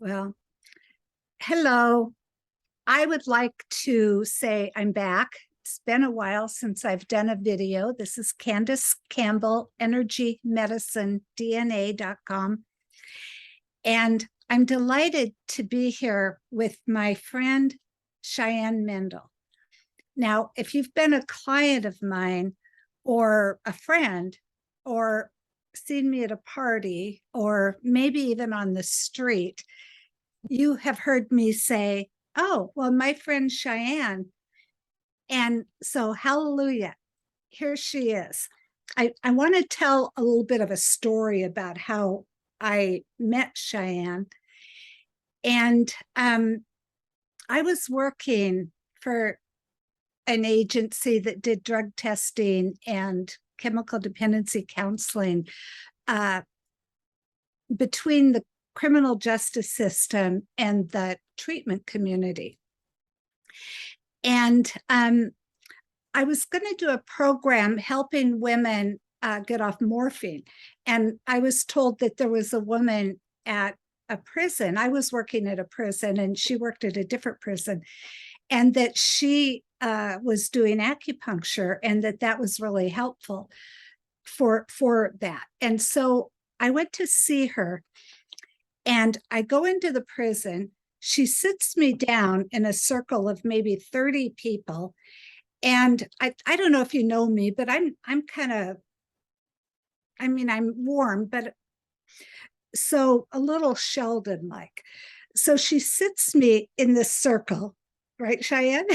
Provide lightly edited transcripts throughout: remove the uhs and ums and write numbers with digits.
Well, hello. I would like to say I'm back. It's been a while since I've done a video. This is Candace Campbell, Energy Medicine DNA.com. And I'm delighted to be here with my friend, Cheyenne Mendel. Now, if you've been a client of mine or a friend or seen me at a party or maybe even on the street, you have heard me say, oh, well, my friend Cheyenne. And so, hallelujah, here she is. I want to tell a little bit of a story about how I met Cheyenne. And I was working for an agency that did drug testing and chemical dependency counseling between the criminal justice system and the treatment community. And I was going to do a program helping women get off morphine. And I was told that there was a woman at a prison. I was working at a prison and she worked at a different prison, and that she was doing acupuncture and that was really helpful for that. And so I went to see her. And I go into the prison. She sits me down in a circle of maybe 30 people. And I don't know if you know me, but I'm kind of, I'm warm, but so a little Sheldon-like. So she sits me in this circle, right, Cheyenne?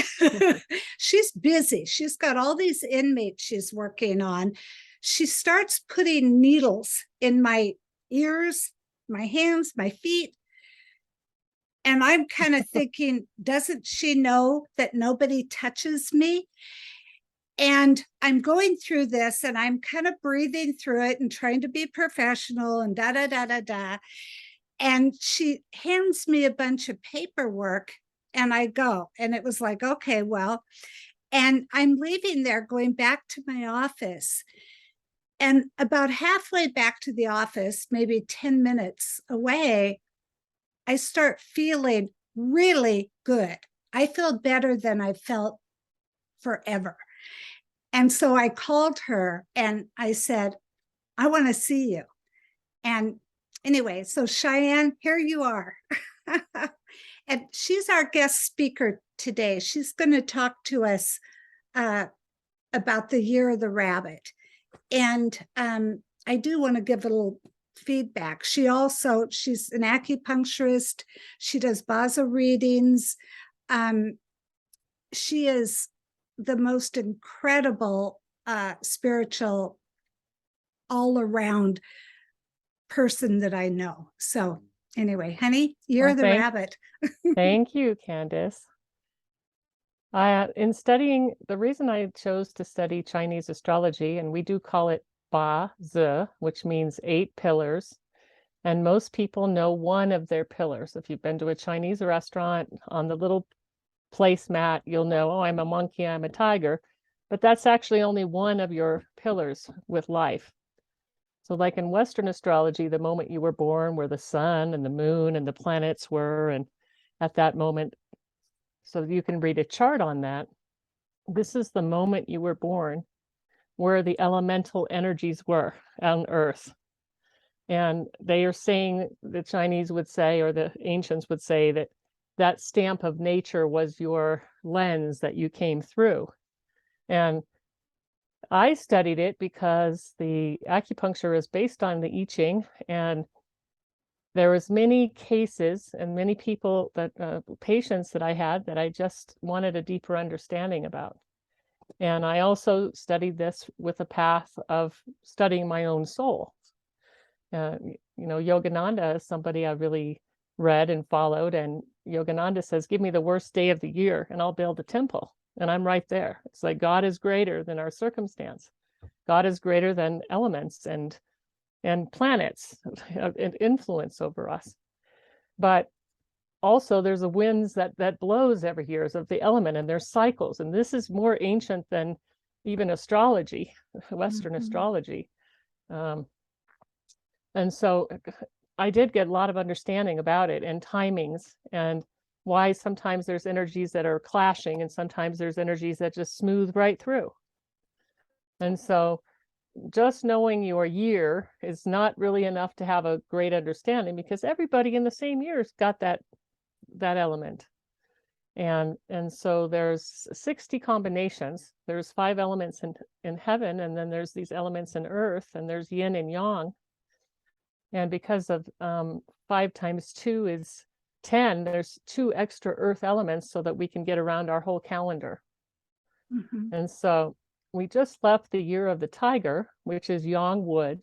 She's busy. She's got all these inmates she's working on. She starts putting needles in my ears, my hands, my feet. And I'm kind of thinking, doesn't she know that nobody touches me? And I'm going through this and I'm kind of breathing through it and trying to be professional and da, da, da, da, da. And she hands me a bunch of paperwork and I go. And it was like, okay, well, and I'm leaving there, going back to my office. And about halfway back to the office, maybe 10 minutes away, I start feeling really good. I feel better than I felt forever. And so I called her and I said, I want to see you. And anyway, so Cheyenne, here you are. And she's our guest speaker today. She's going to talk to us about the year of the rabbit. And I do want to give a little feedback. She's an acupuncturist. She does Bazi readings. She is the most incredible spiritual all-around person that I know. So anyway, honey, you're the rabbit. Thank you, Candace. In studying, the reason I chose to study Chinese astrology, and we do call it Bazi, which means 8 pillars. And most people know one of their pillars. If you've been to a Chinese restaurant, on the little placemat, you'll know, oh, I'm a monkey, I'm a tiger. But that's actually only one of your pillars with life. So like in Western astrology, the moment you were born, where the sun and the moon and the planets were, and at that moment, so you can read a chart on that. This is the moment you were born, where the elemental energies were on Earth. And they are saying, the Chinese would say, or the ancients would say, that that stamp of nature was your lens that you came through. And I studied it because the acupuncture is based on the I Ching, and there was many cases and many people that patients that I had that I just wanted a deeper understanding about. And I also studied this with a path of studying my own soul. Yogananda is somebody I really read and followed, and Yogananda says, give me the worst day of the year and I'll build a temple. And I'm right there. It's like God is greater than our circumstance. God is greater than elements and planets and influence over us. But also there's a winds that blows every year of the element, and there's cycles. And this is more ancient than even astrology, Western astrology. And so I did get a lot of understanding about it and timings and why sometimes there's energies that are clashing and sometimes there's energies that just smooth right through. And so just knowing your year is not really enough to have a great understanding, because everybody in the same year's got that element. And so there's 60 combinations. There's 5 elements in heaven, and then there's these elements in earth, and there's yin and yang. And because of 5 times 2 is 10, there's 2 extra earth elements so that we can get around our whole calendar. Mhm. And so we just left the year of the tiger, which is yang wood,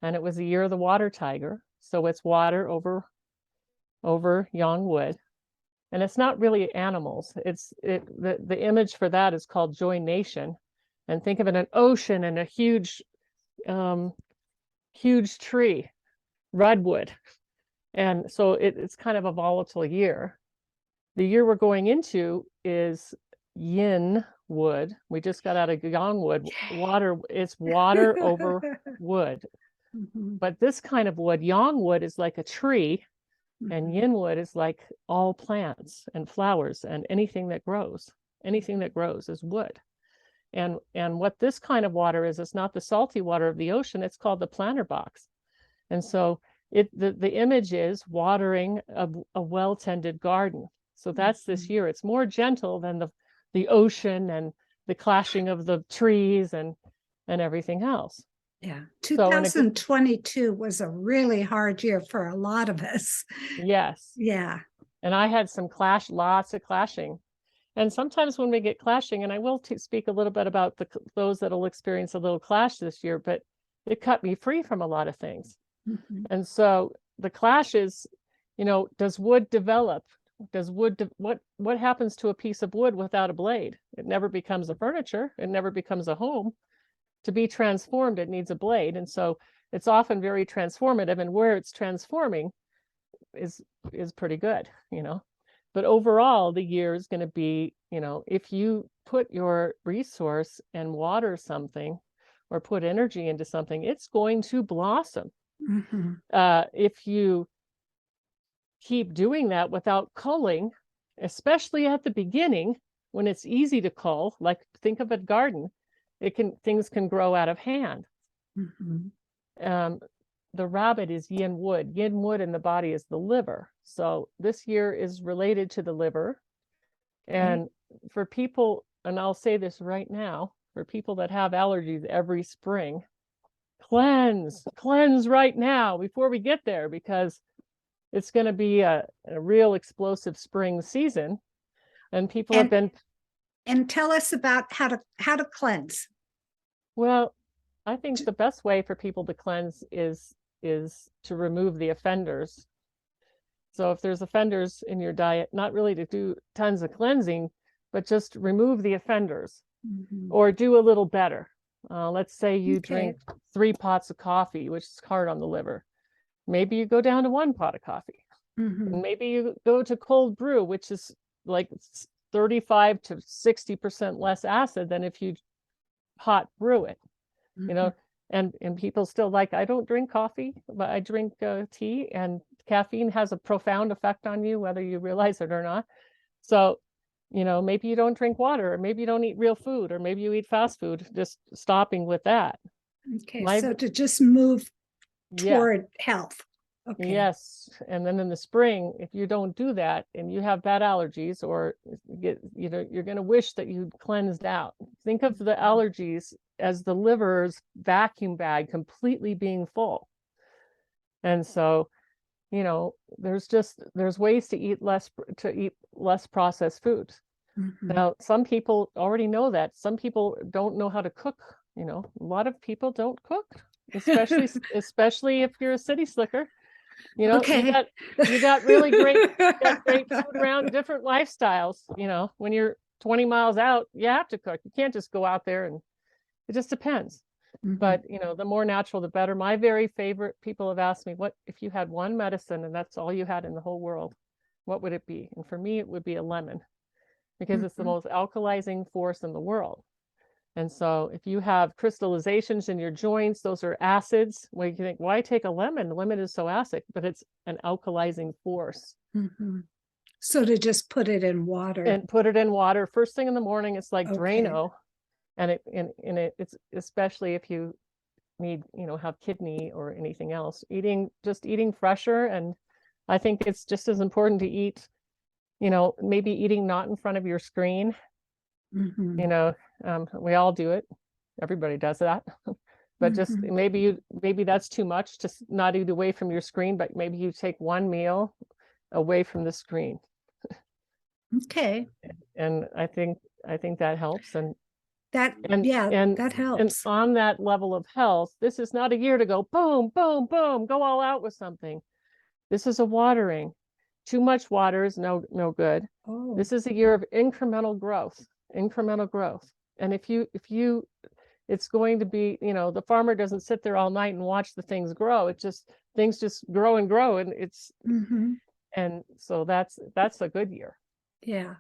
and it was the year of the water tiger. So it's water over yang wood. And it's not really animals. The image for that is called Joy Nation. And think of it an ocean and a huge huge tree, redwood. And so it's kind of a volatile year. The year we're going into is yin wood. We just got out of yang wood. It's water over wood. Mhm. But this kind of wood, yang wood, is like a tree, and Mhm. yin wood is like all plants and flowers and anything that grows. Anything that grows is wood. And what this kind of water is, it's not the salty water of the ocean, it's called the planter box. And so the image is watering a well-tended garden. So that's this year. It's more gentle than the ocean and the clashing of the trees and everything else. Yeah. So 2022 was a really hard year for a lot of us. yes. Yeah. And I had some lots of clashing. And sometimes when we get clashing, and I will speak a little bit about those that will experience a little clash this year, but it cut me free from a lot of things. Mhm. And so the clash is, does wood develop? Does wood, what happens to a piece of wood without a blade? It never becomes a furniture. It never becomes a home. To be transformed, it needs a blade. And so it's often very transformative, and where it's transforming is pretty good, But overall, the year is going to be, if you put your resource and water something or put energy into something, it's going to blossom. Mhm. If you keep doing that without culling, especially at the beginning when it's easy to cull, like think of a garden, things can grow out of hand. Mhm. The rabbit is yin wood. Yin wood in the body is the liver. So this year is related to the liver. And for people, and I'll say this right now, for people that have allergies every spring, cleanse right now before we get there, because it's going to be a real explosive spring season. And people have been. And tell us about how to cleanse. Well, I think the best way for people to cleanse is to remove the offenders. So if there's offenders in your diet, not really to do tons of cleansing, but just remove the offenders. Mhm. Or do a little better. Let's say you drink 3 pots of coffee, which is hard on the liver. Maybe you go down to 1 pot of coffee. Mhm. And maybe you go to cold brew, which is like 35 to 60% less acid than if you hot brew it. Mhm. And people still I don't drink coffee, but I drink tea, and caffeine has a profound effect on you, whether you realize it or not. So, maybe you don't drink water, or maybe you don't eat real food, or maybe you eat fast food, just stopping with that. Okay, so to just move toward health. Okay. Yes. And then in the spring, if you don't do that and you have bad allergies, or you're going to wish that you'd cleansed out. Think of the allergies as the liver's vacuum bag completely being full. And so, there's ways to eat less processed foods. Mhm. Now, some people already know that. Some people don't know how to cook. A lot of people don't cook, especially if you're a city slicker. Okay. You got really great food around, different lifestyles. When you're 20 miles out, you have to cook. You can't just go out there, and it just depends. Mhm. But the more natural, the better. My very favorite, people have asked me, what if you had one medicine and that's all you had in the whole world, what would it be? And for me, it would be a lemon, because it's the most alkalizing force in the world. And so if you have crystallizations in your joints, those are acids. Well, you think, why take a lemon? Lemon is so acidic, but it's an alkalizing force. Mhm. So to just put it in water. And put it in water first thing in the morning. It's like Okay. Drano. And it's especially if you need, have kidney or anything else, just eating fresher. And I think it's just as important to eat, maybe eating not in front of your screen. Mhm. We all do it. Everybody does that. But just Mhm. maybe that's too much to not eat away from your screen, but maybe you take one meal away from the screen. Okay. And I think that helps. Yeah, And that and helps. on that level of health, this is not a year to go boom, boom, boom, go all out with something. This is a watering. Too much water is no good. Oh. This is a year of incremental growth, incremental growth. And if you it's going to be, the farmer doesn't sit there all night and watch the things grow. Things just grow and grow, and Mhm. so that's a good year. Yeah.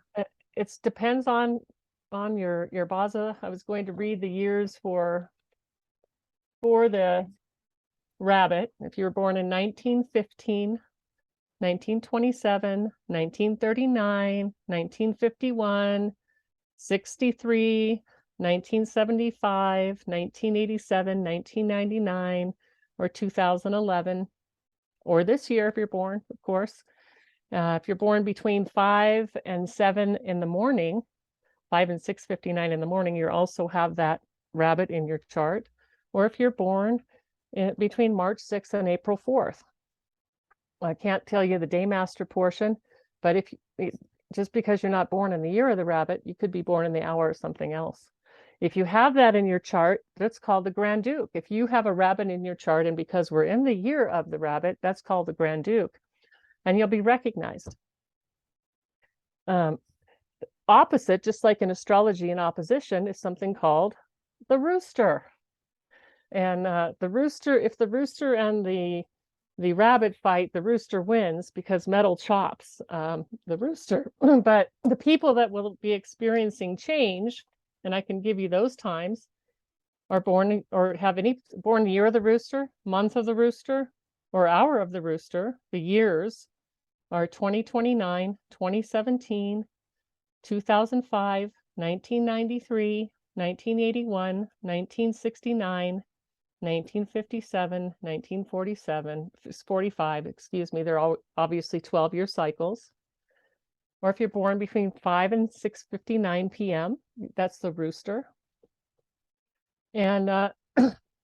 It depends on your Bazi. I was going to read the years for the rabbit. If you were born in 1915, 1927, 1939, 1951, 63, 1975, 1987, 1999, or 2011, or this year if you're born, of course. If you're born between 5 and 7 in the morning, 5 and 6:59 in the morning, you also have that rabbit in your chart. Or if you're born between March 6th and April 4th. I can't tell you the daymaster portion, but just because you're not born in the year of the rabbit, you could be born in the hour of something else. If you have that in your chart, that's called the Grand Duke. If you have a rabbit in your chart, and because we're in the year of the rabbit, that's called the Grand Duke, and you'll be recognized. Opposite, just like in astrology in opposition, is something called the rooster. And the rooster, if the rooster and the rabbit fight, the rooster wins because metal chops the rooster. But the people that will be experiencing change, and I can give you those times, are born or have born the year of the rooster, month of the rooster, or hour of the rooster. The years are 2029, 2017, 2005, 1993, 1981, 1969, 1957, 1947, 45, excuse me, they're all obviously 12-year cycles. Or if you're born between 5 and 6:59 p.m., that's the rooster. And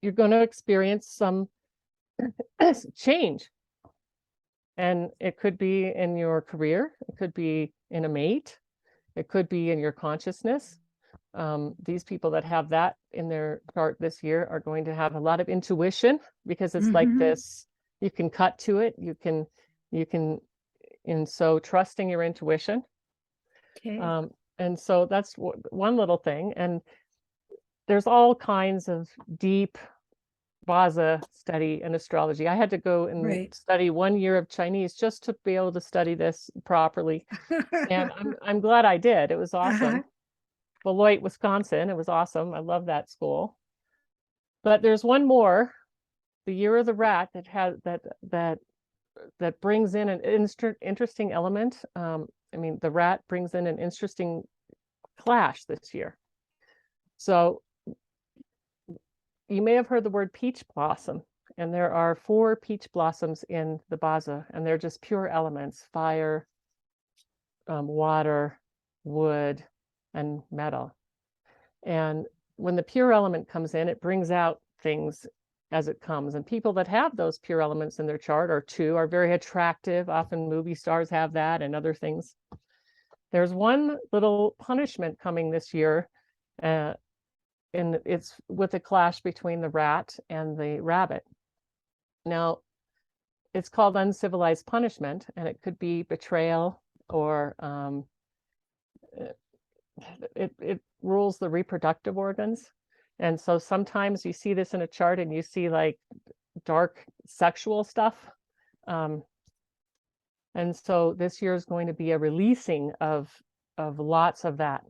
you're going to experience some change. And it could be in your career, it could be in a mate, it could be in your consciousness. These people that have that in their chart this year are going to have a lot of intuition, because it's like this, you can cut to it, and so trusting your intuition. Okay. And so that's one little thing. And there's all kinds of deep Bazi study in astrology. I had to go and study 1 year of Chinese just to be able to study this properly. And I'm glad I did. It was awesome. Beloit, Wisconsin. It was awesome. I love that school. But there's one more, the year of the rat, that has that brings in an interesting element. The rat brings in an interesting clash this year. So you may have heard the word peach blossom, and there are 4 peach blossoms in the Bazi, and they're just pure elements: fire, water, wood, and metal. And when the pure element comes in, it brings out things as it comes. And people that have those pure elements in their chart are very attractive. Often movie stars have that, and other things. There's one little punishment coming this year, and it's with a clash between the rat and the rabbit. Now, it's called uncivilized punishment, and it could be betrayal, or it rules the reproductive organs. And so sometimes you see this in a chart and you see like dark sexual stuff. And so this year is going to be a releasing of of lots of that.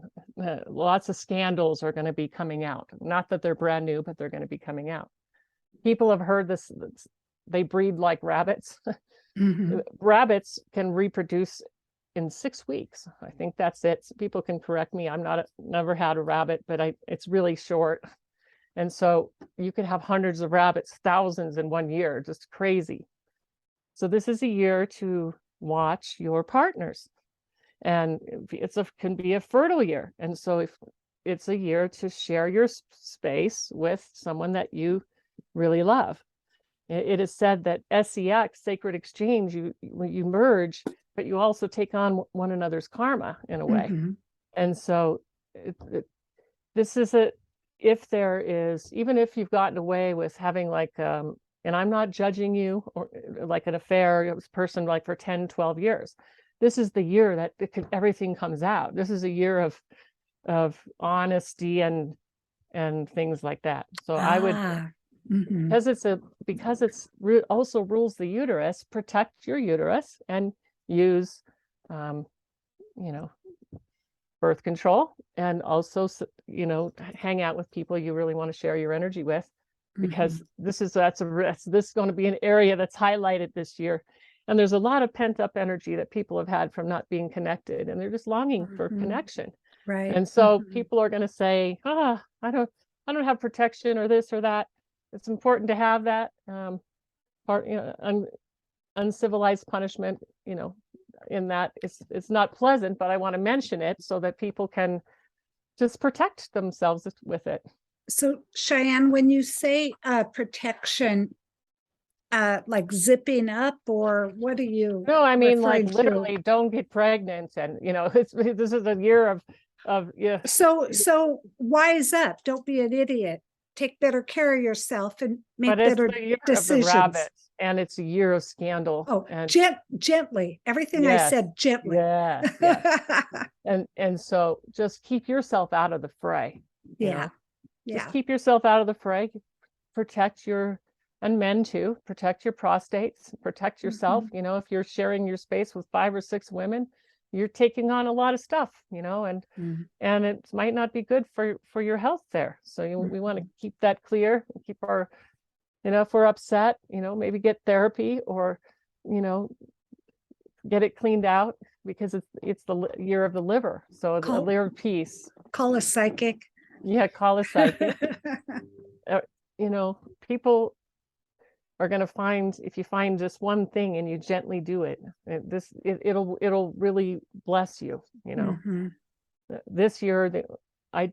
Lots of scandals are going to be coming out. Not that they're brand new, but they're going to be coming out. People have heard this. They breed like rabbits. Mhm. Rabbits can reproduce in 6 weeks. I think that's it. People can correct me. Never had a rabbit, but it's really short. And so you could have hundreds of rabbits, thousands in 1 year, just crazy. So this is a year to watch your partners, and can be a fertile year. And so if it's a year to share your space with someone that you really love. It is said that SEX, sacred exchange, you merge, but you also take on one another's karma in a way. Mhm. And so this is if there is, even if you've gotten away with having like, and I'm not judging you, or like an affair person like for 10, 12 years, this is the year that everything comes out. This is a year of honesty and things like that. So I would, Mhm. because it's also rules the uterus, protect your uterus and use, birth control, and also, hang out with people you really want to share your energy with, because this is going to be an area that's highlighted this year. And there's a lot of pent up energy that people have had from not being connected, and they're just longing for connection. Right. And so people are going to say, I don't have protection or this or that. It's important to have that uncivilized punishment, in that it's not pleasant, but I want to mention it so that people can just protect themselves with it. So Cheyenne, when you say protection, like zipping up, or what are you No, I mean like referring to? literally don't get pregnant, and this is a year of So wise up, don't be an idiot, take better care of yourself and make but it's better the year of the decisions. rabbit, and it's a year of scandal. Oh, and gently, everything I said gently. yes. And so just keep yourself out of the fray. Yeah. Just keep yourself out of the fray. Protect and men too, protect your prostates, protect yourself. If you're sharing your space with 5 or 6 women, you're taking on a lot of stuff, and it might not be good for your health there. So we want to keep that clear, keep our, if we're upset, maybe get therapy, or get it cleaned out, because it's the year of the liver. So a liver piece. Call a psychic. Yeah, call a psychic. People are going to find, if you find just one thing and you gently do it, it'll really bless you. This year I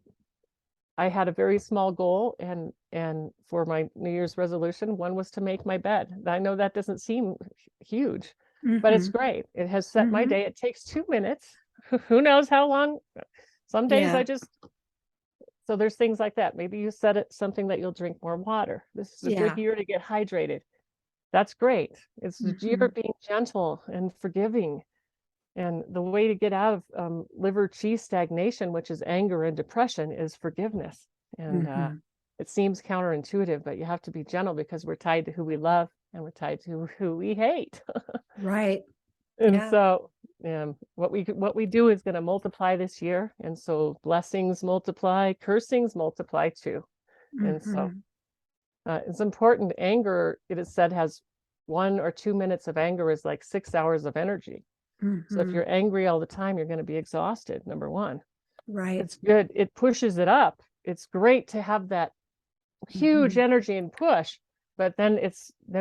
had a very small goal, and for my New Year's resolution, one was to make my bed. I know that doesn't seem huge, but it's great. It has set my day. It takes 2 minutes. Who knows how long? Some days so there's things like that. Maybe you set it something that you'll drink more water. This is a good year to get hydrated. That's great. It's the year of being gentle and forgiving. And the way to get out of liver chi stagnation, which is anger and depression, is forgiveness. And it seems counterintuitive, but you have to be gentle, because we're tied to who we love and we're tied to who we hate. Right. And so what we do is going to multiply this year. And so blessings multiply, cursings multiply too. And so it's important. Anger, it is said, has 1 or 2 minutes of anger is like 6 hours of energy. So if you're angry all the time, you're going to be exhausted, number one. Right. It's good. It pushes it up. It's great to have that huge energy and push, but then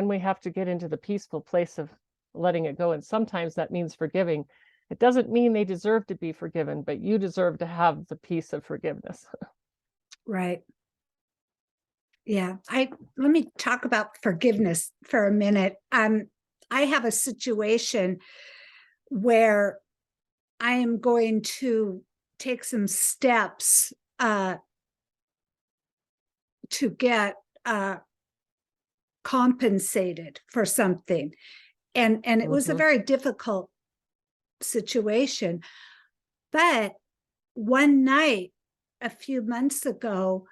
we have to get into the peaceful place of letting it go. And sometimes that means forgiving. It doesn't mean they deserve to be forgiven, but you deserve to have the peace of forgiveness. Right. Yeah. Let me talk about forgiveness for a minute. I have a situation where I am going to take some steps to get compensated for something. And it was a very difficult situation. But one night, a few months ago,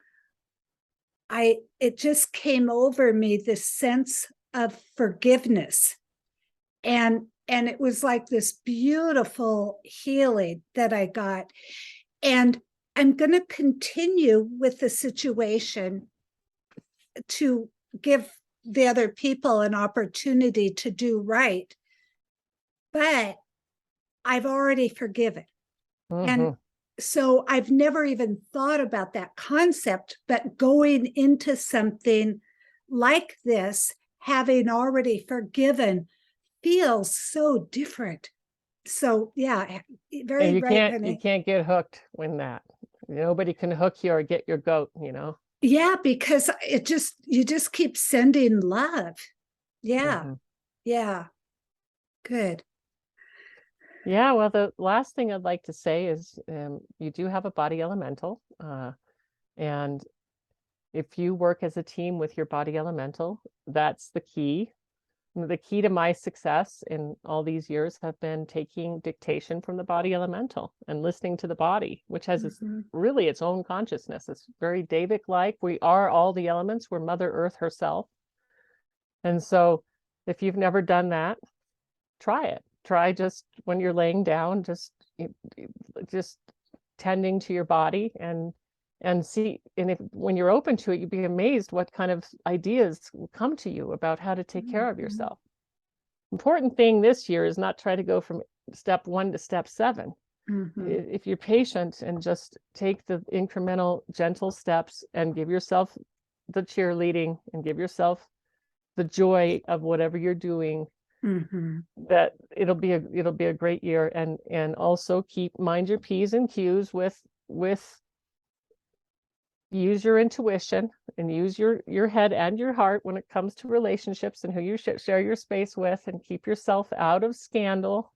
it just came over me, this sense of forgiveness. And And it was like this beautiful healing that I got. And I'm going to continue with the situation to give the other people an opportunity to do right. But I've already forgiven. And so I've never even thought about that concept, but going into something like this, having already forgiven, feels so different. So yeah, very And right, you honey. can't get hooked when that. Nobody can hook you or get your goat, Yeah, because you just keep sending love. Yeah. Yeah. Good. Yeah, well, the last thing I'd like to say is you do have a body elemental. And if you work as a team with your body elemental, that's the key. The key to my success in all these years have been taking dictation from the body elemental and listening to the body, which has really its own consciousness. It's very Davic-like. We are all the elements. We're Mother Earth herself. And so if you've never done that, try it. Try just when you're laying down, just tending to your body and see, and when you're open to it, you'd be amazed what kind of ideas will come to you about how to take care of yourself. Important thing this year is not try to go from step 1 to step 7. If you're patient and just take the incremental gentle steps and give yourself the cheerleading and give yourself the joy of whatever you're doing, that it'll be a great year. And also mind your P's and Q's with use your intuition and use your head and your heart when it comes to relationships and who you share your space with, and keep yourself out of scandal,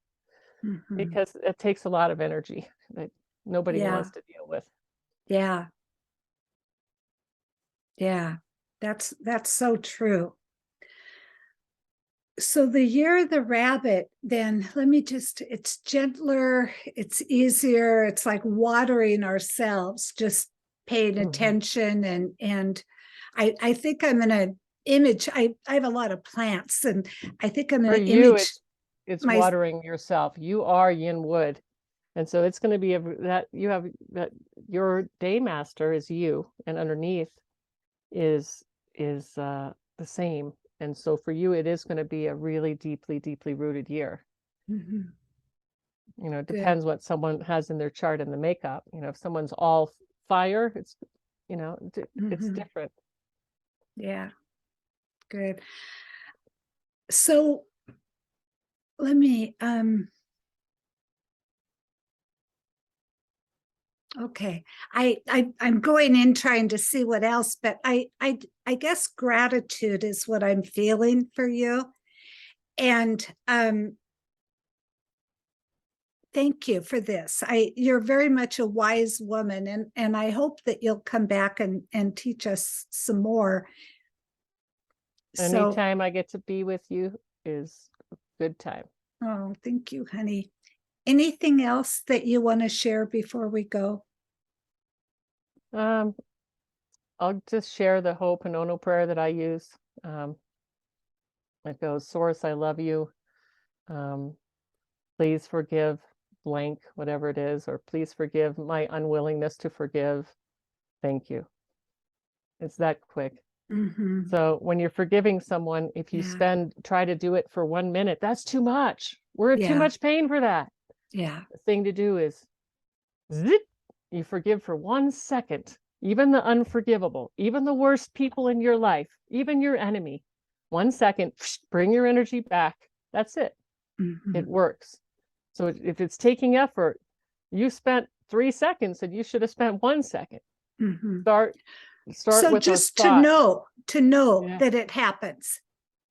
because it takes a lot of energy that nobody wants to deal with. Yeah. Yeah. That's so true. So the year of the rabbit, then it's gentler, it's easier, it's like watering ourselves, just paying attention. And I think I'm gonna image, I have a lot of plants, and I think I'm gonna image it's watering yourself. You are yin wood. And so it's going to be that your day master is you, and underneath is the same. And so for you, it is going to be a really deeply, deeply rooted year. It depends what someone has in their chart and the makeup. If someone's all fire, it's it's different. Yeah. Good. So let me okay. I'm going in trying to see what else, but I guess gratitude is what I'm feeling for you. And thank you for this. You're very much a wise woman, and I hope that you'll come back and teach us some more. Anytime I get to be with you is a good time. Oh, thank you, honey. Anything else that you want to share before we go? I'll just share the Ho'oponopono prayer that I use. It goes, Source, I love you. Please forgive blank, whatever it is, or please forgive my unwillingness to forgive. Thank you. It's that quick. So when you're forgiving someone, if you try to do it for 1 minute, that's too much. We're in too much pain for that. Yeah. The thing to do is zip, you forgive for 1 second, even the unforgivable, even the worst people in your life, even your enemy. 1 second, bring your energy back. That's it. It works. So if it's taking effort, you spent 3 seconds and you should have spent 1 second. Start so with just to know that it happens.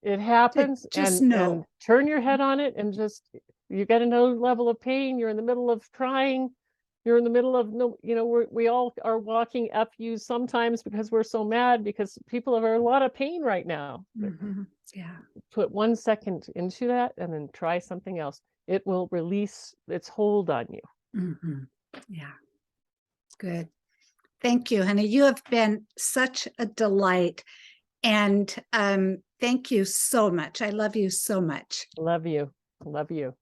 It happens. Just know. And turn your head on it, and just, you get another level of pain. You're in the middle of crying. You're in the middle of, we all are walking FUs sometimes because we're so mad, because people are in a lot of pain right now. Yeah. Put 1 second into that and then try something else. It will release its hold on you. Yeah. Good. Thank you, honey. You have been such a delight. And thank you so much. I love you so much. Love you. Love you.